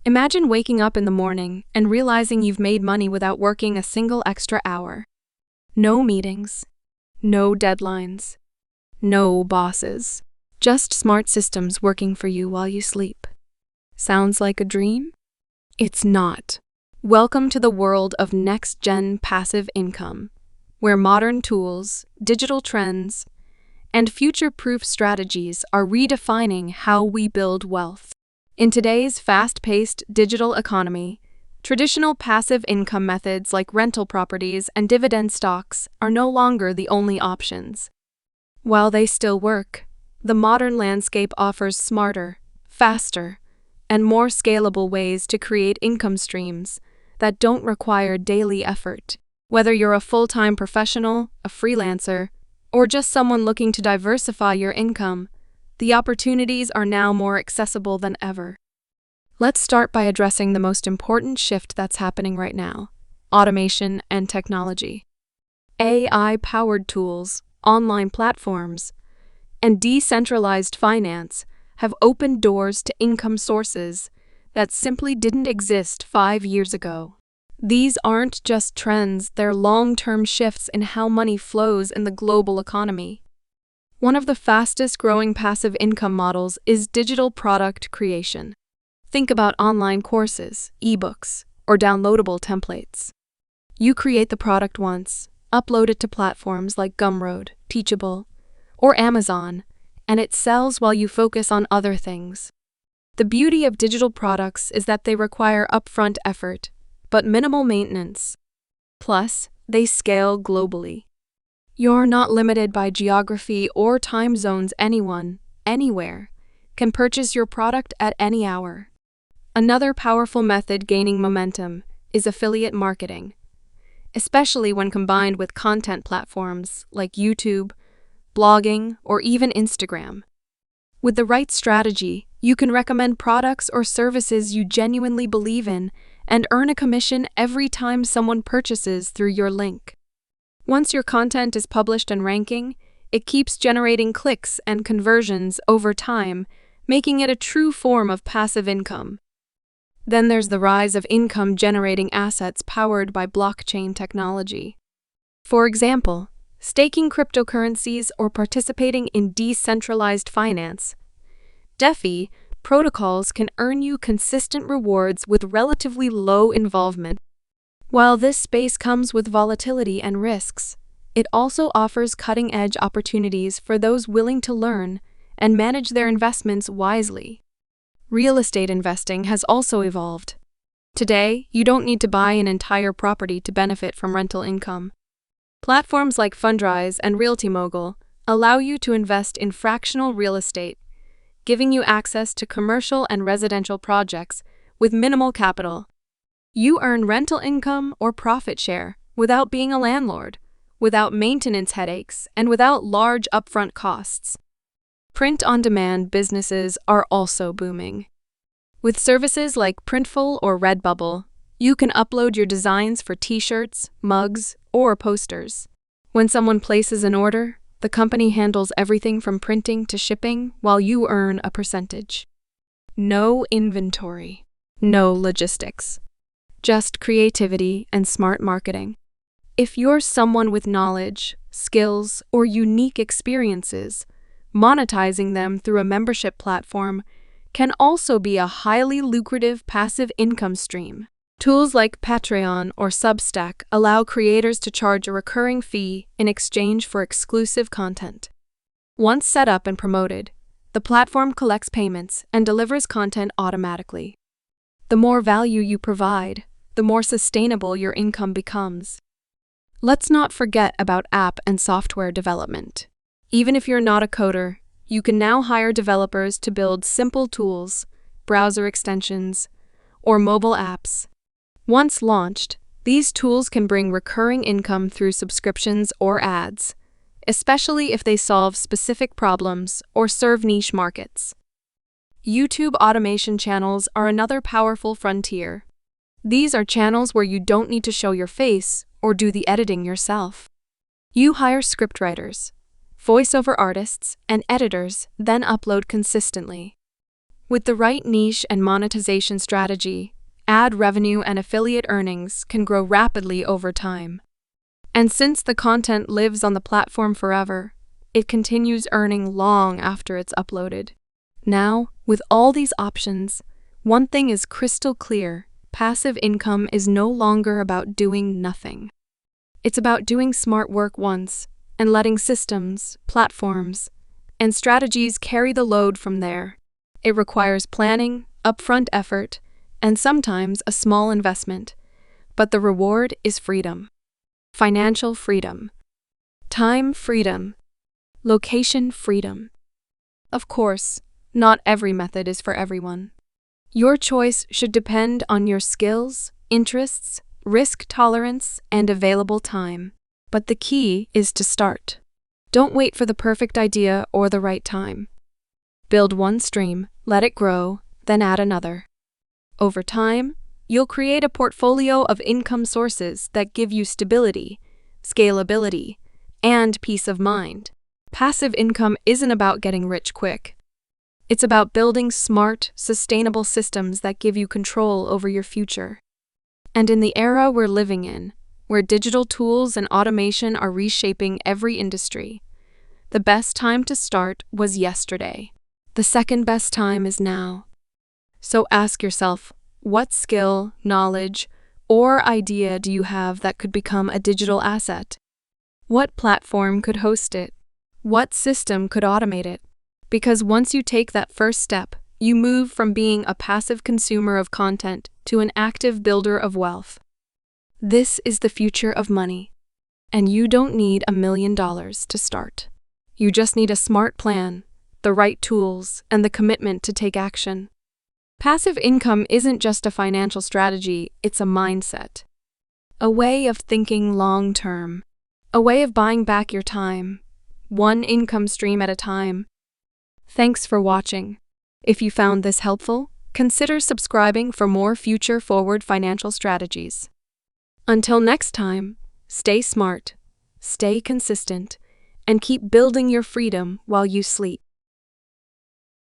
Imagine waking up in the morning and realizing you've made money without working a single extra hour. No meetings, no deadlines, no bosses, just smart systems working for you while you sleep. Sounds like a dream? It's not. Welcome to the world of next-gen passive income, where modern tools, digital trends, and future-proof strategies are redefining how we build wealth. In today's fast-paced digital economy, traditional passive income methods like rental properties and dividend stocks are no longer the only options. While they still work, the modern landscape offers smarter, faster, and more scalable ways to create income streams that don't require daily effort. Whether you're a full-time professional, a freelancer, or just someone looking to diversify your income, the opportunities are now more accessible than ever. Let's start by addressing the most important shift that's happening right now: automation and technology. AI-powered tools, online platforms, and decentralized finance have opened doors to income sources that simply didn't exist 5 years ago. These aren't just trends, they're long-term shifts in how money flows in the global economy. One of the fastest-growing passive income models is digital product creation. Think about online courses, ebooks, or downloadable templates. You create the product once, upload it to platforms like Gumroad, Teachable, or Amazon, and it sells while you focus on other things. The beauty of digital products is that they require upfront effort, but minimal maintenance. Plus, they scale globally. You're not limited by geography or time zones. Anyone, anywhere, can purchase your product at any hour. Another powerful method gaining momentum is affiliate marketing, especially when combined with content platforms like YouTube, blogging, or even Instagram. With the right strategy, you can recommend products or services you genuinely believe in and earn a commission every time someone purchases through your link. Once your content is published and ranking, it keeps generating clicks and conversions over time, making it a true form of passive income. Then there's the rise of income-generating assets powered by blockchain technology. For example, staking cryptocurrencies or participating in decentralized finance. DeFi protocols can earn you consistent rewards with relatively low involvement. While this space comes with volatility and risks, it also offers cutting-edge opportunities for those willing to learn and manage their investments wisely. Real estate investing has also evolved. Today, you don't need to buy an entire property to benefit from rental income. Platforms like Fundrise and Realty Mogul allow you to invest in fractional real estate, giving you access to commercial and residential projects with minimal capital. You earn rental income or profit share without being a landlord, without maintenance headaches, and without large upfront costs. Print-on-demand businesses are also booming. With services like Printful or Redbubble, you can upload your designs for t-shirts, mugs, or posters. When someone places an order, the company handles everything from printing to shipping while you earn a percentage. No inventory, no logistics, just creativity and smart marketing. If you're someone with knowledge, skills, or unique experiences, monetizing them through a membership platform can also be a highly lucrative passive income stream. Tools like Patreon or Substack allow creators to charge a recurring fee in exchange for exclusive content. Once set up and promoted, the platform collects payments and delivers content automatically. The more value you provide, the more sustainable your income becomes. Let's not forget about app and software development. Even if you're not a coder, you can now hire developers to build simple tools, browser extensions, or mobile apps. Once launched, these tools can bring recurring income through subscriptions or ads, especially if they solve specific problems or serve niche markets. YouTube automation channels are another powerful frontier. These are channels where you don't need to show your face or do the editing yourself. You hire scriptwriters, voiceover artists, and editors, then upload consistently. With the right niche and monetization strategy, ad revenue and affiliate earnings can grow rapidly over time. And since the content lives on the platform forever, it continues earning long after it's uploaded. Now, with all these options, one thing is crystal clear: passive income is no longer about doing nothing. It's about doing smart work once and letting systems, platforms, and strategies carry the load from there. It requires planning, upfront effort, and sometimes a small investment, but the reward is freedom. Financial freedom, time freedom, location freedom. Of course, not every method is for everyone. Your choice should depend on your skills, interests, risk tolerance, and available time. But the key is to start. Don't wait for the perfect idea or the right time. Build one stream, let it grow, then add another. Over time, you'll create a portfolio of income sources that give you stability, scalability, and peace of mind. Passive income isn't about getting rich quick. It's about building smart, sustainable systems that give you control over your future. And in the era we're living in, where digital tools and automation are reshaping every industry, the best time to start was yesterday. The second best time is now. So ask yourself, what skill, knowledge, or idea do you have that could become a digital asset? What platform could host it? What system could automate it? Because once you take that first step, you move from being a passive consumer of content to an active builder of wealth. This is the future of money, and you don't need $1 million to start. You just need a smart plan, the right tools, and the commitment to take action. Passive income isn't just a financial strategy, it's a mindset. A way of thinking long-term. A way of buying back your time, one income stream at a time. Thanks for watching. If you found this helpful, consider subscribing for more future-forward financial strategies. Until next time, stay smart, stay consistent, and keep building your freedom while you sleep.